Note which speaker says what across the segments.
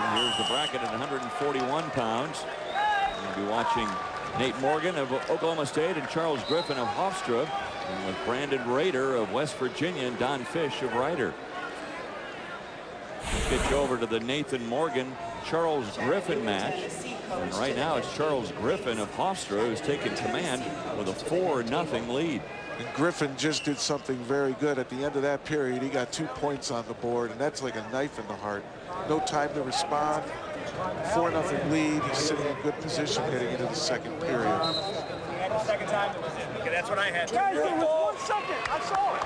Speaker 1: And here's the bracket at 141 pounds. We'll be watching Nate Morgan of Oklahoma State and Charles Griffin of Hofstra, and with Brandon Rader of West Virginia and Don Fish of Ryder. Let's get you over to the Nathan Morgan Charles Griffin match. And right now it's Charles Griffin of Hofstra who's taken command with a 4-0 lead.
Speaker 2: And Griffin just did something very good at the end of that period. He got 2 points on the board, and that's like a knife in the heart. No time to respond. 4-0 lead. He's sitting in good position heading into the second period.
Speaker 3: Second time that was it. Okay, that's what I had. Guys, there was 1 second. I saw it.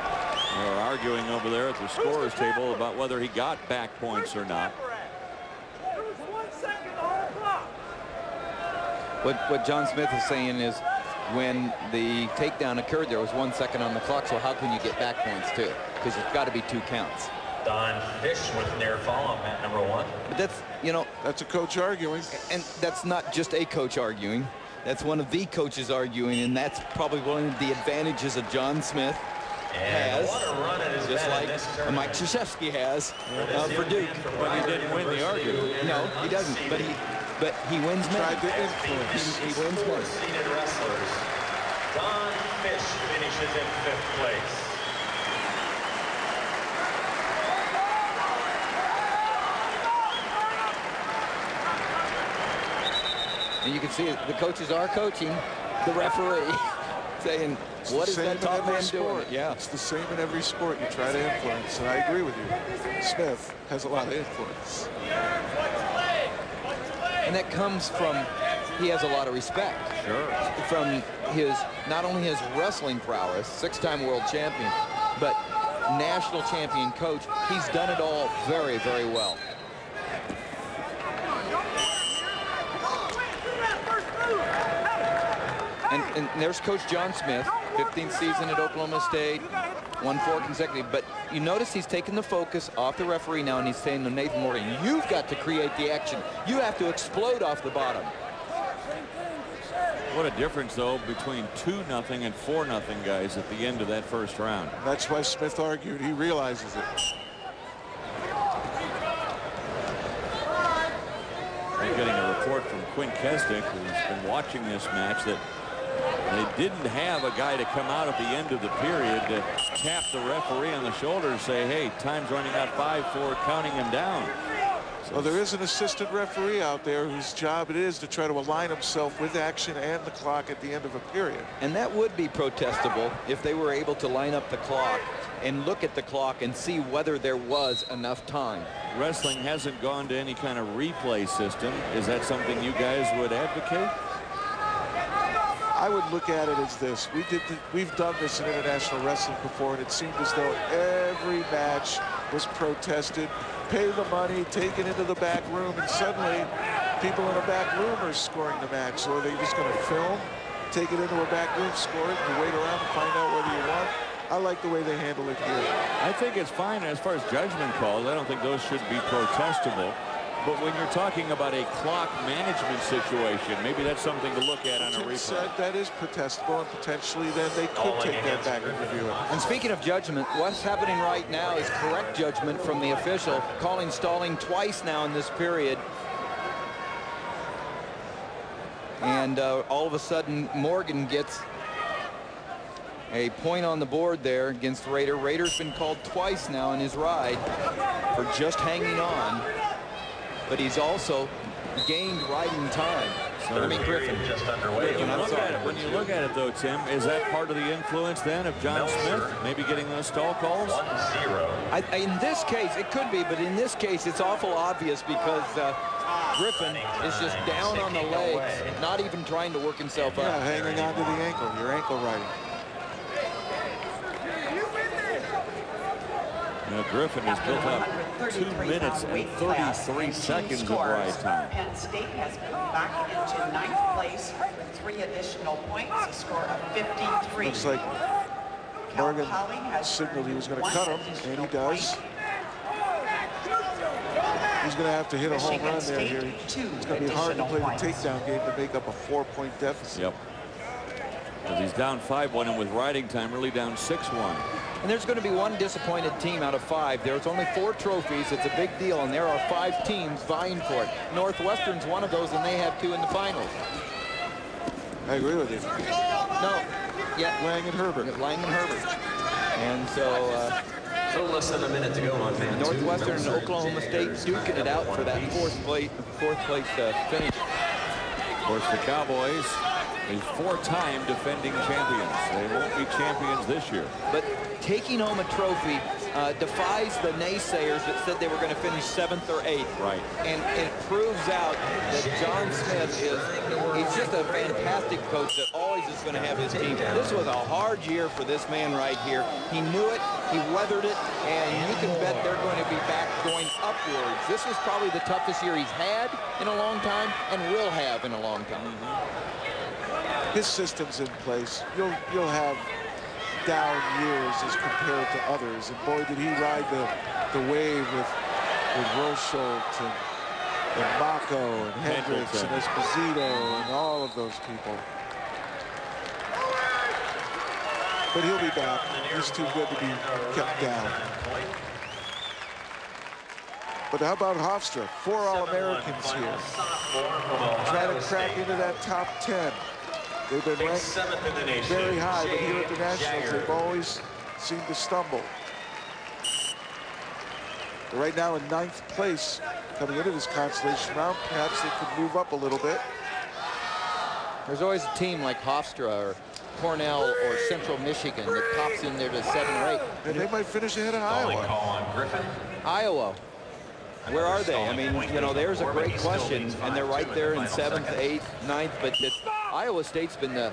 Speaker 1: They're arguing over there at the scorer's table about whether he got back points or not.
Speaker 3: There was 1 second on the clock.
Speaker 4: What John Smith is saying is when the takedown occurred, there was 1 second on the clock. So how can you get back points too? Because it's got to be 2 counts.
Speaker 5: Don Fish with near follow at number 1.
Speaker 4: But that's, you know,
Speaker 2: that's a coach arguing.
Speaker 4: And that's not just a coach arguing. That's one of the coaches arguing, and that's probably one of the advantages of John Smith has, just like Mike Krzyzewski has for Duke.
Speaker 1: But he didn't win the argument.
Speaker 4: No, he doesn't. But he wins many. He wins many.
Speaker 5: Seated wrestlers. Don Fish finishes in 5th place.
Speaker 4: And you can see the coaches are coaching the referee, saying, what is that top man doing? Yeah.
Speaker 2: It's the same in every sport. You try to influence, and I agree with you. Smith has a lot of influence.
Speaker 4: And that comes from, he has a lot of respect.
Speaker 1: Sure.
Speaker 4: From his, not only his wrestling prowess, 6-time world champion, but national champion coach. He's done it all very, very well. And there's Coach John Smith, 15th season at Oklahoma State, won 4 consecutive. But you notice he's taking the focus off the referee now, and he's saying to Nathan Morgan, you've got to create the action. You have to explode off the bottom.
Speaker 1: What a difference, though, between 2-0 and 4-0, guys, at the end of that first round.
Speaker 2: That's why Smith argued. He realizes it.
Speaker 1: We're getting a report from Quinn Kesdick, who's been watching this match, that they didn't have a guy to come out at the end of the period to tap the referee on the shoulder and say, hey, time's running out 5 for counting him down. So
Speaker 2: well, there is an assistant referee out there whose job it is to try to align himself with action and the clock at the end of a period.
Speaker 4: And that would be protestable if they were able to line up the clock and look at the clock and see whether there was enough time.
Speaker 1: Wrestling hasn't gone to any kind of replay system. Is that something you guys would advocate?
Speaker 2: I would look at it as this. We've done this in international wrestling before, and it seemed as though every match was protested. Pay the money, take it into the back room, and suddenly people in the back room are scoring the match. So are they just going to film, take it into a back room, score it, and wait around to find out whether you won? I like the way they handle it here.
Speaker 1: I think it's fine as far as judgment calls. I don't think those should be protestable. But when you're talking about a clock management situation, maybe that's something to look at on a replay.
Speaker 2: Said that is protestable, and potentially then they could take that back and review it.
Speaker 4: And speaking of judgment, what's happening right now is correct judgment from the official, calling stalling twice now in this period. And all of a sudden, Morgan gets a point on the board there against Rader. Rader's been called twice now in his ride for just hanging on. But he's also gained riding time.
Speaker 1: So,
Speaker 4: I mean, Griffin.
Speaker 5: Just underway.
Speaker 1: When you look at it, though, Tim, is that part of the influence then of John Smith maybe getting those stall calls?
Speaker 5: 1-0.
Speaker 4: In this case, it could be, but in this case, it's awful obvious because Griffin is just down on the legs, not even trying to work himself up.
Speaker 2: Yeah, hanging onto the ankle, your ankle riding.
Speaker 1: You know, Griffin has built up 2 minutes and 33 seconds of ride time.
Speaker 6: Penn State has come back into 9th place with 3 additional points, a score of 53.
Speaker 2: Looks like Morgan signaled he was going to cut him, and he does. He's going to have to hit a home run there here. It's going to be hard to play the takedown game to make up a 4-point deficit.
Speaker 1: Yep. Because he's down 5-1, and with riding time, really down 6-1.
Speaker 4: And there's going to be one disappointed team out of 5. There's only 4 trophies. It's a big deal, and there are 5 teams vying for it. Northwestern's one of those, and they have 2 in the finals.
Speaker 2: I agree with you.
Speaker 4: No. Yeah.
Speaker 2: Lang and Herbert.
Speaker 4: Lang and Herbert. And so
Speaker 5: A little less than a minute to go on man.
Speaker 4: Northwestern and Oklahoma State duking it out for that fourth place finish.
Speaker 1: Of course, the Cowboys, a 4-time defending champions. They won't be champions this year.
Speaker 4: But taking home a trophy defies the naysayers that said they were going to finish 7th or 8th.
Speaker 1: Right.
Speaker 4: And it proves out that John Smith he's just a fantastic coach that always is going to have his team. This was a hard year for this man right here. He knew it, he weathered it, and you can bet they're going to be back going upwards. This was probably the toughest year he's had in a long time and will have in a long time.
Speaker 2: His system's in place. You'll have down years as compared to others, and boy, did he ride the wave with Rochold and Mako and Hendricks and Esposito and all of those people. But he'll be back. He's too good to be kept down. But how about Hofstra? 4 All-Americans here. Trying to crack into that top 10. They've been ranked very high, but here at the Nationals, they've always seemed to stumble. But right now in 9th place, coming into this consolation round, perhaps they could move up a little bit.
Speaker 4: There's always a team like Hofstra or Cornell or Central Michigan that pops in there to 7 or 8.
Speaker 2: And they might finish ahead of Iowa.
Speaker 5: Call on Griffin.
Speaker 4: Iowa, where are they? I mean, you know, there's a great question, and they're right there in 7th, 8th, 9th, but Iowa State's been the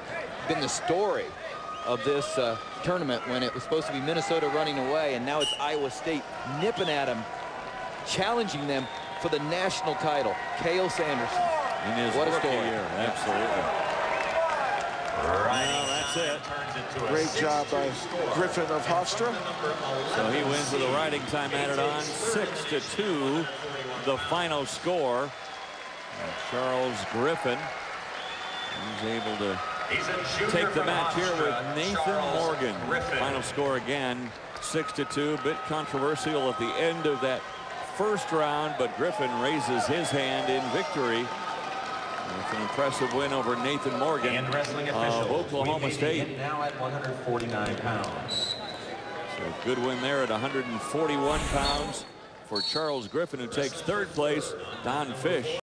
Speaker 4: story of this tournament when it was supposed to be Minnesota running away, and now it's Iowa State nipping at them, challenging them for the national title. Cale Sanderson.
Speaker 1: In his
Speaker 4: What a
Speaker 1: rookie
Speaker 4: story.
Speaker 1: year, absolutely. Well, that's it.
Speaker 2: Great job by Griffin of Hofstra.
Speaker 1: So he wins with a riding time added on, 6-2, the final score. Charles Griffin, he's able to take the match here with Nathan Morgan. Final score again, 6-2. A bit controversial at the end of that first round, but Griffin raises his hand in victory. It's an impressive win over Nathan Morgan of Oklahoma State.
Speaker 5: Now at 149 pounds.
Speaker 1: So good win there at 141 pounds for Charles Griffin, who takes 3rd place. Don Fish